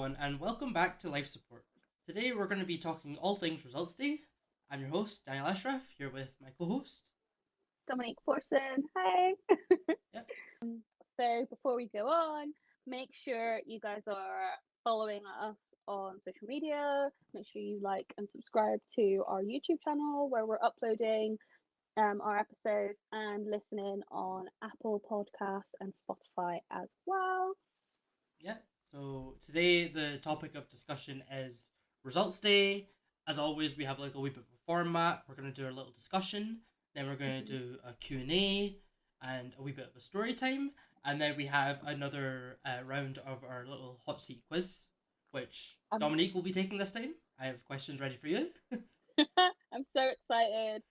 everyone, and welcome back to Life Support. Today, we're going to be talking all things Results Day. I'm your host, Daniel Ashraf, here with my co host. Dominique Forson. Hi. Yep, So before we go on, make sure you guys are following us on social media. Make sure you like and subscribe to our YouTube channel where we're uploading our episodes and listening on Apple Podcasts and Spotify as well. yeah. So, today, the topic of discussion is Results Day. As always, we have like a wee bit of a format. We're going to do a little discussion, then we're going to Mhm. do a Q&A and a wee bit of a story time. And then we have another round of our little hot seat quiz, which I'm Dominique will be taking this time. I have questions ready for you. I'm so excited.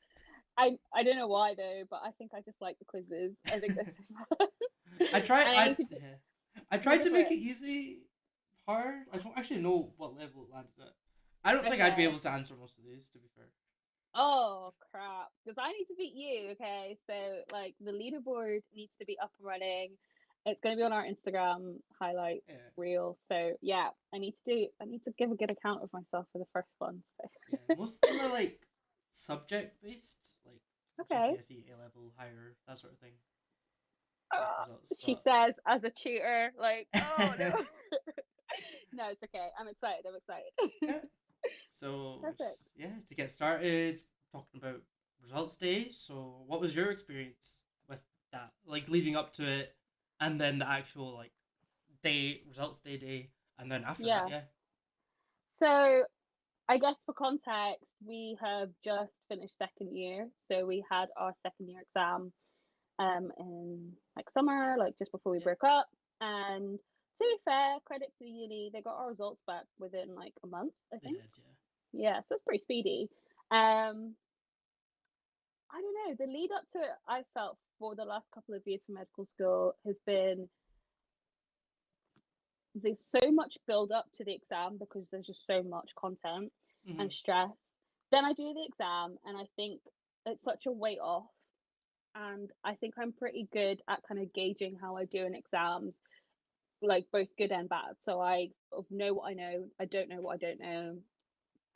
I don't know why though, but I think I just like the quizzes. I think they're so fun. I try. And I I need to yeah. I no tried go to for make it. it easy, hard. I don't actually know what level it landed at. I don't think I'd be Okay. able to answer most of these. To be fair. Oh crap! Because I need to beat you. Okay, so like the leaderboard needs to be up and running. It's going to be on our Instagram highlight Yeah. reel. So yeah, I need to do. I need to give a good account of myself for the first one. Yeah. So. Most of them are like subject based, like Okay. GCSE, A level, higher, that sort of thing. Results, She but says as a tutor, like, oh no. No, it's okay. I'm excited. I'm excited. yeah. So Perfect. yeah, to get started talking about results day. So what was your experience with that? Like leading up to it, and then the actual like day results day, and then after that, Yeah. yeah. So I guess for context, we have just finished second year. So we had our second year exam in like summer, like just before we Yeah, broke up. And to be fair, credit to the uni, they got our results back within like a month, I they think. did. Yeah. Yeah, so it's pretty speedy. Um, I don't know. The lead up to it, I felt for the last couple of years from medical school has been there's so much build up to the exam because there's just so much content Mm-hmm. and stress. Then I do the exam and I think it's such a weight off. And I think I'm pretty good at kind of gauging how I do in exams, like both good and bad. So I sort of know what I know, I don't know what I don't know,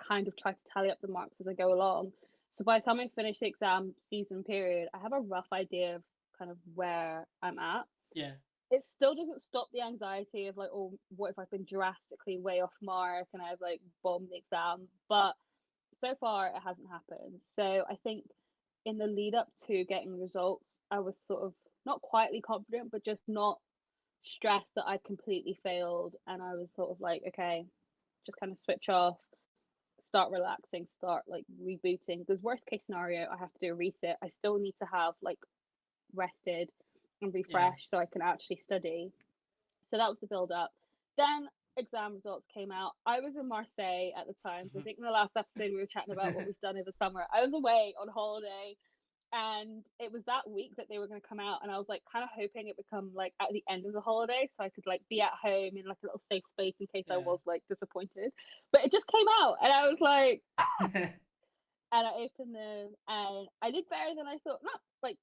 kind of try to tally up the marks as I go along. So by the time I finish the exam season period, I have a rough idea of kind of where I'm at. Yeah. It still doesn't stop the anxiety of like, oh, what if I've been drastically way off mark and I've like bombed the exam? But so far it hasn't happened. So I think in the lead up to getting results, I was sort of not quietly confident, but just not stressed that I'd completely failed. And I was sort of like, okay, just kind of switch off, start relaxing, start like rebooting. Because worst case scenario, I have to do a resit. I still need to have like rested and Yeah. refreshed so I can actually study. So that was the build up. Then exam results came out. I was in Marseille at the time. So I think in the last episode we were chatting about what we've done over summer. I was away on holiday and it was that week that they were going to come out and I was like kind of hoping it would come like at the end of the holiday so I could like be at home in like a little safe space in case I yeah. was like disappointed. But it just came out and I was like, and I opened them and I did better than I thought. Not like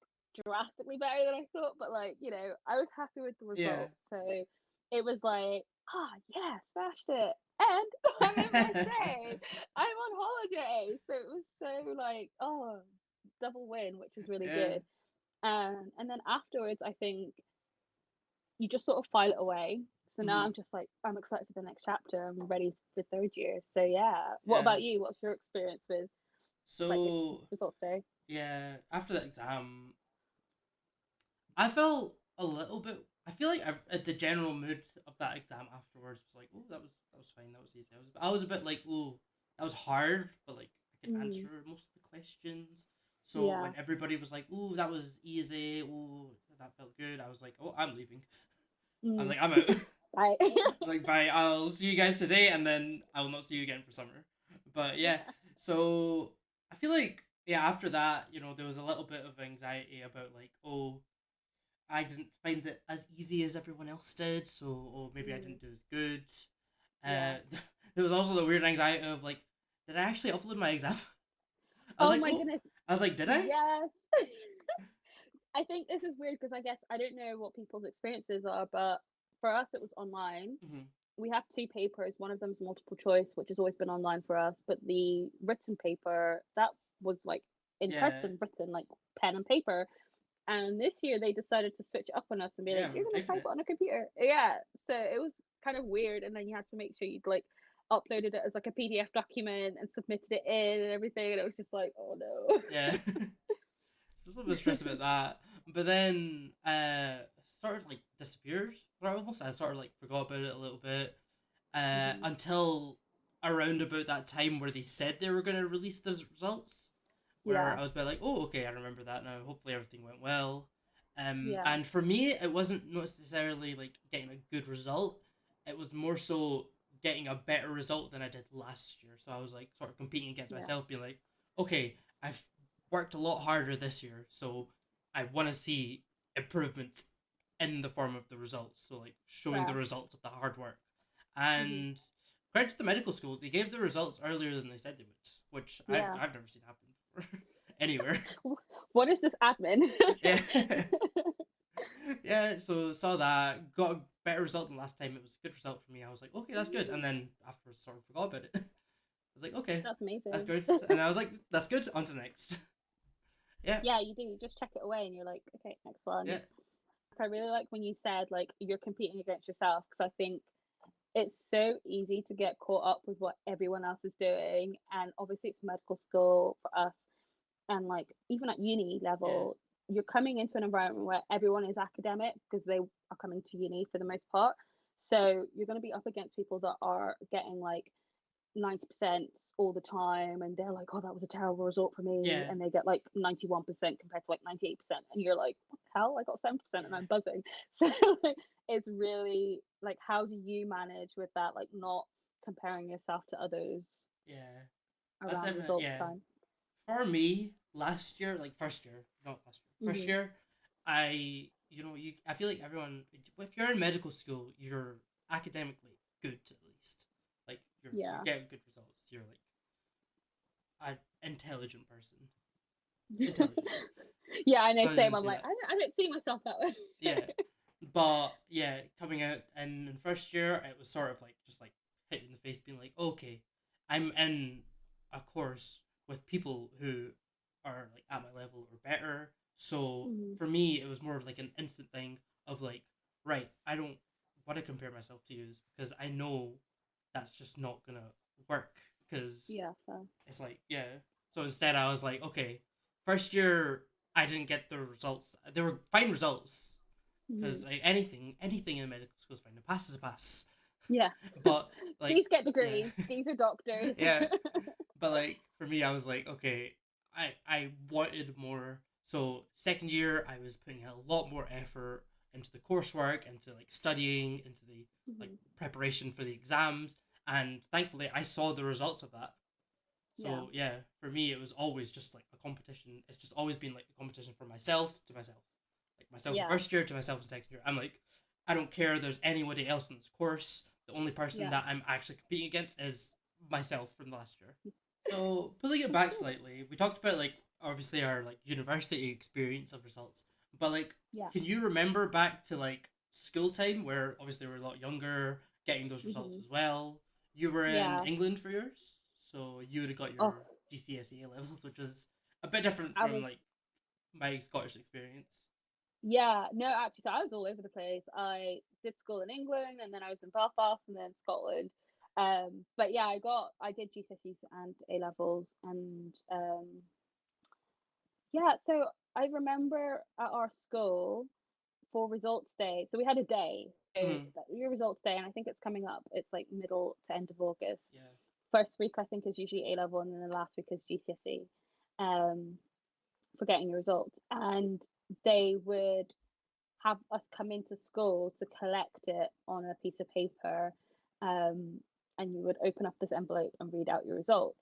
drastically better than I thought, but like, I was happy with the yeah. result. So it was like, ah, yeah, smashed it. And I'm in Marseille. I'm on holiday. So it was so like, oh, double win, which was really Yeah. good. And then afterwards, I think you just sort of file it away. So now Mm-hmm. I'm just like, I'm excited for the next chapter. I'm ready for third year. So yeah. What Yeah. about you? What's your experience with like So results day? yeah, after the exam, I felt a little bit. I feel like the general mood of that exam afterwards was like, oh, that was fine, that was easy. I was a bit like, oh, that was hard, but like I could Mm, answer most of the questions. So yeah. when everybody was like, oh, that was easy, oh, that felt good, I was like, oh, I'm leaving. I'm Mm. like, I'm out. Right. Like, bye. I'll see you guys today, and then I will not see you again for summer. But yeah, so I feel like yeah, after that, there was a little bit of anxiety about like, oh, I didn't find it as easy as everyone else did, so or maybe I Mm, didn't do as good. yeah. There was also the weird anxiety of like, did I actually upload my exam? I was Oh like, my oh, goodness. I was like, did I? Yes. I think this is weird because I guess I don't know what people's experiences are, but for us it was online. Mm-hmm. we have two papers. One of them's multiple choice, which has always been online for us, but the written paper that was like in Yeah. person written, like pen and paper. And this year they decided to switch it up on us and be like, Yeah, we "You're were gonna typing type it it. on a computer." Yeah, so it was kind of weird, and then you had to make sure you'd like uploaded it as like a PDF document and submitted it in and everything, and it was just like, "Oh no." Yeah. It's a little bit stressed about that. But then sort of like disappeared for almost. I sort of like forgot about it a little bit. Mhm. Until around about that time where they said they were gonna release the results. Where Yeah, I was a bit like, oh, okay, I remember that now. Hopefully everything went well. yeah, And for me, it wasn't necessarily like getting a good result. It was more so getting a better result than I did last year. So I was like sort of competing against yeah, myself, being like, okay, I've worked a lot harder this year, so I want to see improvements in the form of the results. So like showing the yeah. results of the hard work. Mhm. And credit to the medical school, they gave the results earlier than they said they would, which I've Yeah. I've never seen happen before anywhere. What is this admin? Yeah. Yeah, so saw that, got a better result than last time. It was a good result for me. I was like, okay, that's good. And then afterwards, sort of forgot about it. I was like, okay, That's that's amazing. good. And I was like, that's good. On to the next. Yeah, Yeah, you do. You just check it away and you're like, okay, next one. yeah, I really like when you said like you're competing against yourself because I think it's so easy to get caught up with what everyone else is doing. And obviously, it's medical school for us. And like even at uni yeah, level, you're coming into an environment where everyone is academic because they are coming to uni for the most part. So you're going to be up against people that are getting like 90% all the time and they're like, oh, that was a terrible result for me, yeah, and they get like 91% compared to like 98%, and you're like, what the hell, I got 7% and yeah, I'm buzzing. So like, it's really like, how do you manage with that, like not comparing yourself to others yeah. That's around definitely, results yeah. time? For me, last year, like first year, not last year, first Hmm. year, I feel like everyone, if you're in medical school, you're academically good at least. Like you're Yeah. getting good results. You're like an intelligent person. Intelligent. Yeah, I know, So I same. didn't I'm say like, that. I don't see myself that way. Yeah, but yeah, coming out and in first year, it was sort of like just like hit you in the face, being like, okay, I'm in a course with people who are like at my level or better. So Hmm. for me, it was more of like an instant thing of like, right, I don't want to compare myself to you because I know that's just not gonna work because Yeah, fair. it's like, yeah. So instead, I was like, okay, first year I didn't get the results. They were fine results Hmm. because like, anything in medical school is fine. A pass is a pass. Yeah. But like, These get yeah, degrees, these are doctors. yeah. But like for me, I was like, okay, I wanted more. So second year, I was putting a lot more effort into the coursework, into like studying, into the like Hmm. preparation for the exams, and thankfully, I saw the results of that. Yeah. So yeah, for me, it was always just like a competition. It's just always been like a competition for myself to myself, like myself in Yeah. first year to myself in second year. I'm like, I don't care. There's anybody else in this course. The only person Yeah. that I'm actually competing against is myself from last year. So pulling it That's back good. slightly, we talked about like obviously our like university experience of results, but like, Yeah. can you remember back to like school time where obviously we're a lot younger, getting those results Hmm. as well? You were in Yeah. England for yours, so you would have got Oh, your GCSE levels, which was a bit different I from was, like my Scottish experience. yeah, no, actually, so I was all over the place. I did school in England and then I was in Belfast and then Scotland. But yeah, I did GCSEs and A levels, and yeah, so I remember at our school for results day. So we had a day. So Mm-hmm. your results day, and I think it's coming up. It's like middle to end of August. Yeah. First week I think is usually A level, and then the last week is GCSE. Um, for getting your results, and they would have us come into school to collect it on a piece of paper, um, and you would open up this envelope and read out your results.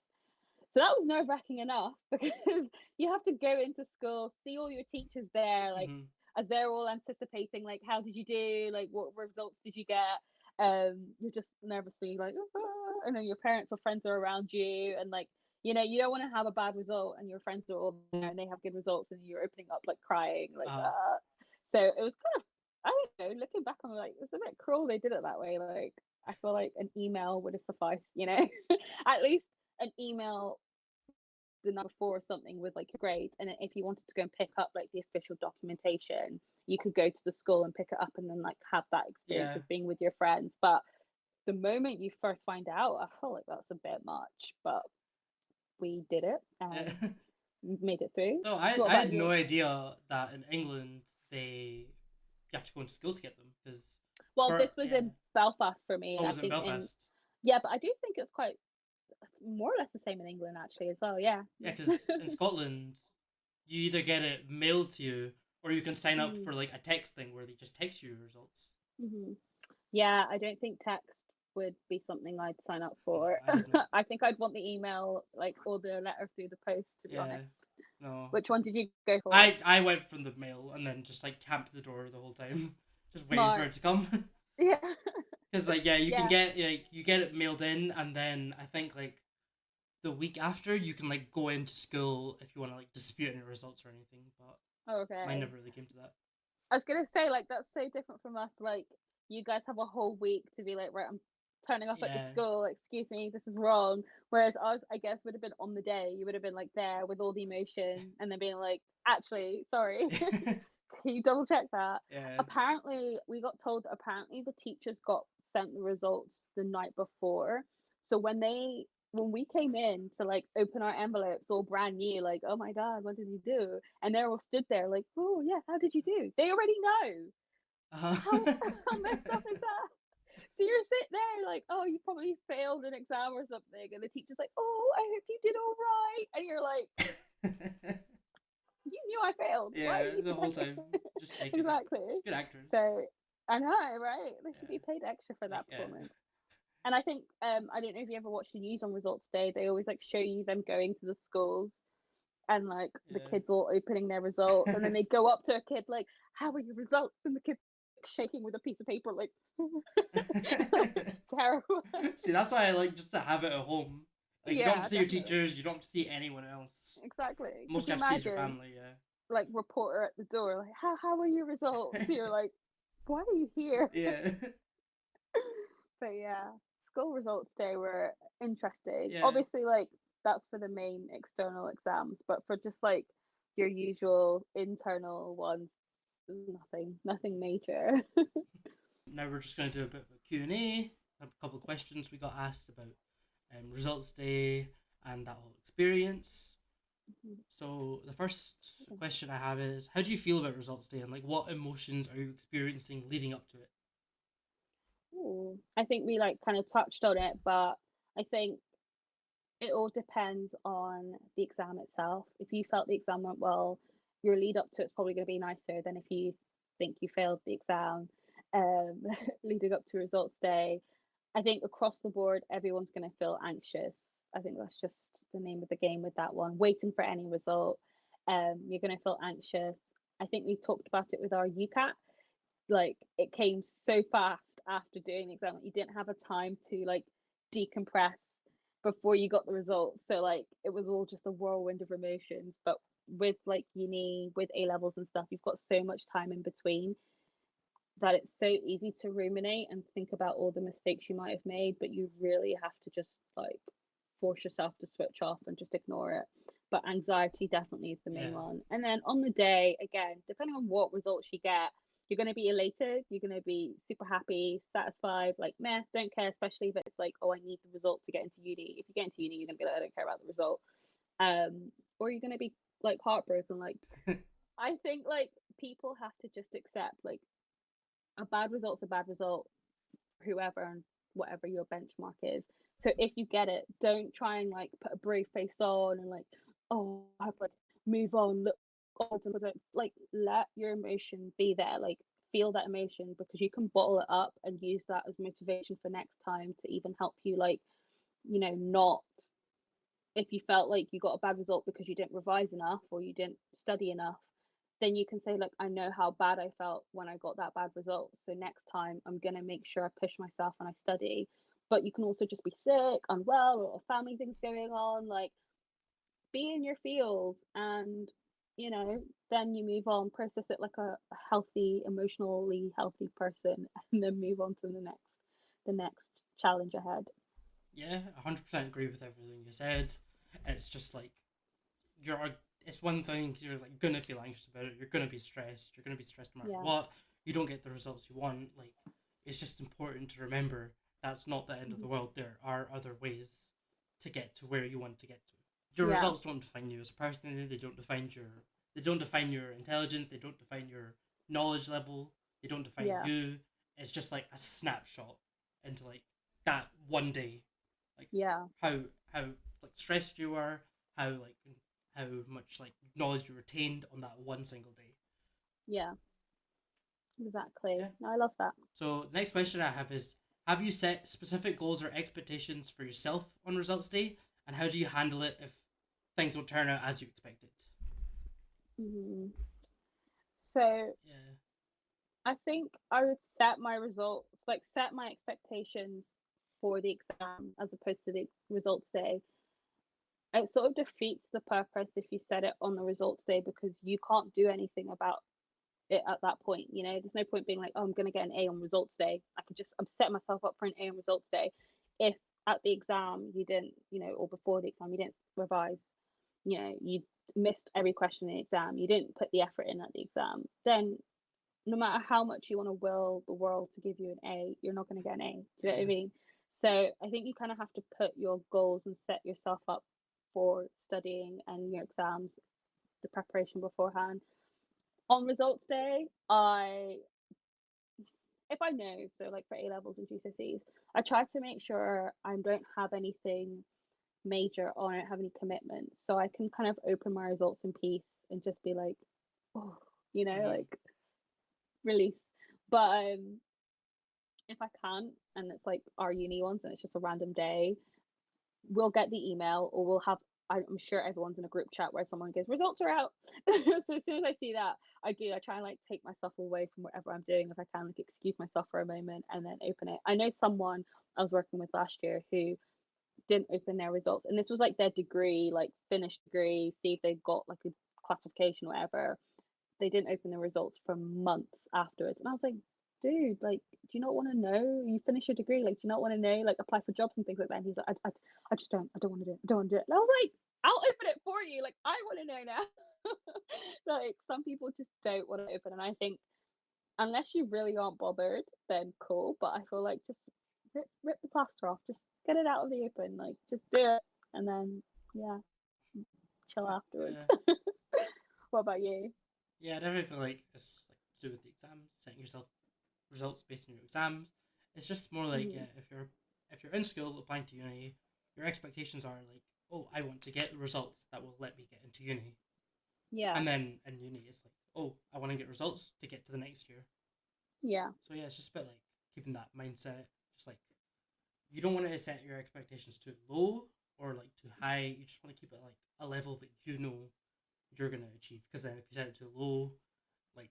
So that was nerve wracking enough because you have to go into school, see all your teachers there, like Mm-hmm. as they're all anticipating, like, how did you do? Like, what results did you get? You're just nervously like, "Ah," and then your parents or friends are around you, and like, you don't want to have a bad result, and your friends are all there and they have good results, and you're opening up like crying, like, Uh. ah. So it was kind of, I don't know, looking back, I'm like, it's a bit cruel they did it that way. Like, I feel like an email would have sufficed, you know? At least an email the night before or something with like your grade, and then if you wanted to go and pick up like the official documentation, you could go to the school and pick it up and then like have that experience Yeah. of being with your friends. But the moment you first find out, I feel like that's a bit much, but we did it Yeah. and made it through. So I What I about had no you? idea that in England they you have to go into school to get them because Well, for this was yeah. in Belfast for me. Oh, I was it in think in Belfast? yeah, but I do think it's quite more or less the same in England actually as well. Yeah. Yeah, because in Scotland you either get it mailed to you or you can sign up Mm, for like a text thing where they just text you your results. mhm. Yeah, I don't think text would be something I'd sign up No, for. I wouldn't. I think I'd want the email, like, or the letter through the post, to be Yeah, honest. no. Which one did you go for? I went from the mail and then just like camped the door the whole time, just waiting for Smart. it to come. Yeah. Because like yeah, you can Yeah. get like you get it mailed in, and then I think like the week after you can like go into school if you want to like dispute any results or anything. But mine Okay. never really came to that. I was gonna say, like, that's so different from us. Like, you guys have a whole week to be like, right, I'm turning up at the Yeah. school. Excuse me, this is wrong. Whereas us, I guess, would have been on the day. You would have been like there with all the emotion, and then being like, actually, sorry, can you double check that? Yeah. Apparently, we got told that apparently the teachers got sent the results the night before. So when we came in to like open our envelopes all brand new, like, oh my God, what did you do? And they're all stood there like, oh yeah, how did you do? They already know. How Uh-huh. how messed up is that? So you're sitting there like, oh, you probably failed an exam or something, and the teacher's like, oh, I hope you did all right, and you're like, you knew I failed. Why are Yeah, you the whole time saying just faking it. exactly? Just good actors. So I know, right? They should be Yeah. paid extra for Like that yeah. performance. And I think I don't know if you ever watched the news on results day. They always like show you them going to the schools and like the Yeah. kids all opening their results, and then they go up to a kid like, "How are your results?" And the kid's shaking with a piece of paper, like, like terrible. See, that's why I like just to have it at home. Like you don't have Yeah, to see your definitely, teachers, you don't have to see anyone else. exactly. Could Most you you have to see is your imagine family. Yeah. like reporter at the door, like, how are your results? You're like, why are you here? Yeah. But yeah, school results day were interesting. Yeah. Obviously, like that's for the main external exams, but for just like your usual internal ones, nothing major. Now we're just going to do a bit of a Q&A, a couple of questions we got asked about results day and that whole experience. So the first question I have is, how do you feel about results day and like what emotions are you experiencing leading up to it? Ooh, I think we like kind of touched on it, but I think it all depends on the exam itself. If you felt the exam went well, your lead up to it's probably going to be nicer than if you think you failed the exam. Um, leading up to results day, I think across the board, everyone's going to feel anxious. I think that's just the name of the game with that one. Waiting for any result, you're going to feel anxious. I think we talked about it with our UCAT. Like it came so fast after doing the exam that you didn't have a time to like decompress before you got the results. So like it was all just a whirlwind of emotions. But with like uni, with A levels and stuff, you've got so much time in between that it's so easy to ruminate and think about all the mistakes you might have made, but you really have to just like force yourself to switch off and just ignore it. But anxiety definitely is the main Yeah. one. And then on the day, again, depending on what results you get, you're going to be elated, you're going to be super happy, satisfied, like, meh, don't care, especially if it's like, oh, I need the result to get into uni. If you get into uni, you're going to be like, I don't care about the result. Or you're going to be like heartbroken. Like, I think like people have to just accept like a bad result's a bad result, whoever and whatever your benchmark is. So if you get it, don't try and like put a brave face on and like, oh, I have like move on, look onwards and don't like let your emotion be there. Like feel that emotion because you can bottle it up and use that as motivation for next time to even help you like, not if you felt like you got a bad result because you didn't revise enough or you didn't study enough, then you can say, like, I know how bad I felt when I got that bad result. So next time I'm going to make sure I push myself and I study. But you can also just be sick, unwell, or family things going on. Like, be in your feels and, then you move on, process it like a healthy, emotionally healthy person, and then move on to the next challenge ahead. Yeah, 100% agree with everything you said. It's just like you're it's one thing you're like gonna feel anxious about it. You're gonna be stressed. You're gonna be stressed no matter Yeah. what. You don't get the results you want. Like it's just important to remember that's not the end of the Mhm. world. There are other ways to get to where you want to get to. Your Yeah. results don't define you as a person. They don't define your intelligence. They don't define your knowledge level. They don't define Yeah. you. It's just like a snapshot into like that one day, like Yeah. how how like stressed you are, how much like knowledge you retained on that one single day. Yeah. Exactly. Yeah. No, I love that. So the next question I have is: have you set specific goals or expectations for yourself on results day, and how do you handle it if things don't turn out as you expected? Hmm. So Yeah. I think I would set my results, like set my expectations for the exam as opposed to the results day. It sort of defeats the purpose if you set it on the results day because you can't do anything about it at that point. There's no point being like, oh, I'm going to get an A on results day. I'm setting myself up for an A on results day. If at the exam you didn't, or before the exam you didn't revise, you missed every question in the exam, you didn't put the effort in at the exam, then no matter how much you want to will the world to give you an A, you're not going to get an A. Do you know what I Yeah. mean? So I think you kind of have to put your goals and set yourself up for studying and your exams, the preparation beforehand. On results day, if I know, so like for A levels and GCSEs, I try to make sure I don't have anything major or I don't have any commitments. So I can kind of open my results in peace and just be like, oh, Mm-hmm. like release. But if I can't, and it's like our uni ones and it's just a random day, we'll get the email or we'll have, I'm sure everyone's in a group chat where someone goes, results are out. So as soon as I see that, I try and like take myself away from whatever I'm doing if I can, like excuse myself for a moment and then open it. I know someone I was working with last year who didn't open their results, and this was like their degree, like finished degree, see if they got like a classification or whatever. They didn't open the results for months afterwards. And I was like, dude, like, do you not want to know? You finish your degree, like, do you not want to know, like, apply for jobs and things like that? And he's like, I just don't, I don't want to do it. I don't want to do it. And I was like, I'll open it for you. Like, I want to know now. Like, some people just don't want to open. And I think, unless you really aren't bothered, then cool. But I feel like just rip the plaster off. Just get it out of the open. Like, just do it. And then, yeah, chill afterwards. Yeah. What about you? Yeah. I definitely feel like it's like to do with the exams, setting yourself results based on your exams. It's just more like Hmm. if you're in school applying to uni, your expectations are like, oh, I want to get the results that will let me get into uni. Yeah. And then in uni it's like, oh, I want to get results to get to the next year. Yeah. So yeah, it's just a bit like keeping that mindset. Just like you don't want to set your expectations too low or like too high. You just want to keep it like a level that you know you're gonna achieve. Because then if you set it too low, like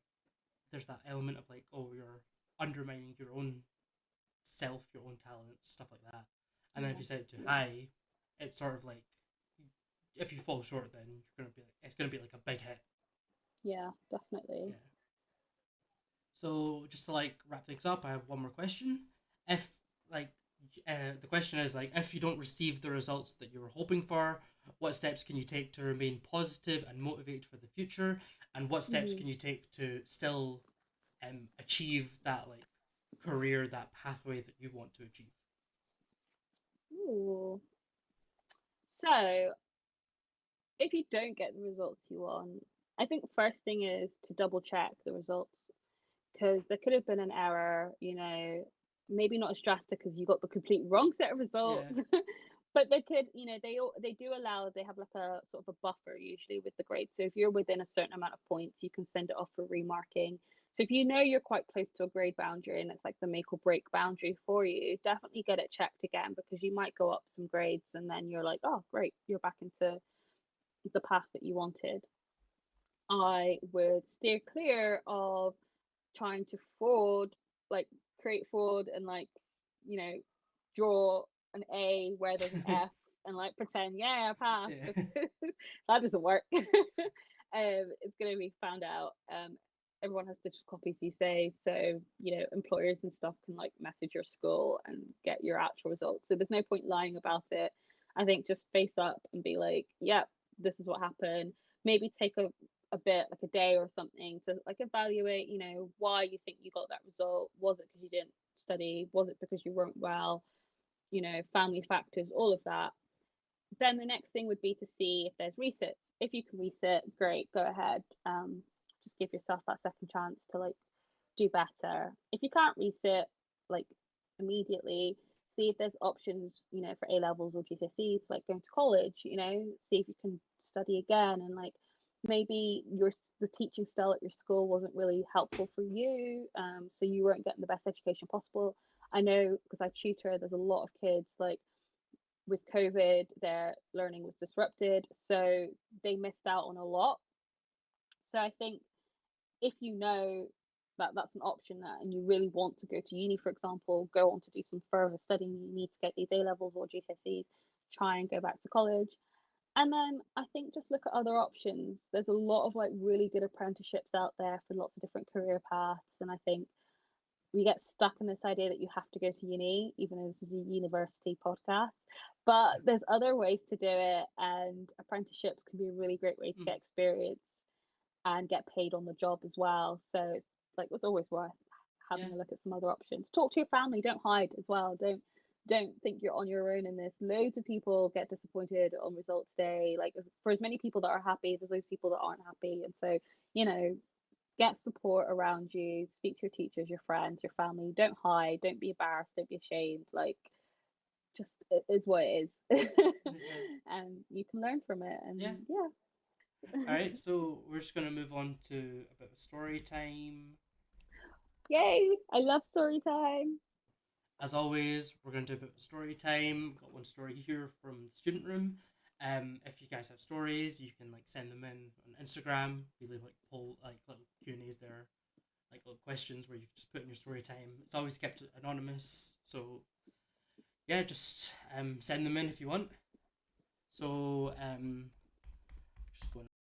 there's that element of like, oh, you're undermining your own self, your own talents, stuff like that. And then if Yeah. you set it too Yeah. high, it's sort of like if you fall short, then you're gonna be like it's gonna be like a big hit. Yeah, definitely. Yeah. So just to like wrap things up, I have one more question. If like the question is like if you don't receive the results that you were hoping for, what steps can you take to remain positive and motivated for the future? And what steps Hmm. can you take to still achieve that like career, that pathway that you want to achieve? Ooh. So, if you don't get the results you want, I think first thing is to double check the results because there could have been an error, maybe not as drastic as you got the complete wrong set of results, Yeah. but they could, they do allow, they have like a sort of a buffer usually with the grade. So if you're within a certain amount of points, you can send it off for remarking. So if you know you're quite close to a grade boundary and it's like the make or break boundary for you, definitely get it checked again because you might go up some grades and then you're like, oh, great, you're back into the path that you wanted. I would steer clear of trying to fraud, like create fraud and like, you know, draw an A where there's an F and like pretend, yeah, I passed Yeah. because that doesn't work. It's gonna be found out. everyone has digital copies these days, so employers and stuff can like message your school and get your actual results. So there's no point lying about it. I think just face up and be like, yep, this is what happened. Maybe take a bit, like a day or something, to like evaluate, why you think you got that result. Was it because you didn't study? Was it because you weren't well? Family factors, all of that. Then the next thing would be to see if there's resits. If you can resit, great, go ahead. Just give yourself that second chance to like do better. If you can't resit like immediately, see if there's options, for A levels or GCSEs, like going to college. See if you can study again, and like maybe the teaching style at your school wasn't really helpful for you, so you weren't getting the best education possible. I know because I tutor, there's a lot of kids like with COVID, their learning was disrupted, so they missed out on a lot. So I think if you know that that's an option there and you really want to go to uni, for example, go on to do some further studying, you need to get these A levels or GCSEs, try and go back to college. And then I think just look at other options. There's a lot of like really good apprenticeships out there for lots of different career paths. And I think we get stuck in this idea that you have to go to uni, even though this is a university podcast. But there's other ways to do it, and apprenticeships can be a really great way to Mm, get experience and get paid on the job as well. So it's always worth yeah. having a look at some other options. Talk to your family, don't hide as well. Don't think you're on your own in this. Loads of people get disappointed on results day. Like for as many people that are happy, there's those people that aren't happy. And so, you know, get support around you, speak to your teachers, your friends, your family. Don't hide, don't be embarrassed, don't be ashamed. Like just it is what it is. Yeah. And you can learn from it, Yeah. and yeah. All right. So we're just gonna move on to a bit of story time. Yay! I love story time. As always, we're going to do a bit of story time. We've got one story here from the student room. If you guys have stories, you can like send them in on Instagram. We leave like poll, like little Q&As there, like little questions where you can just put in your story time. It's always kept anonymous, so yeah, just send them in if you want. So just going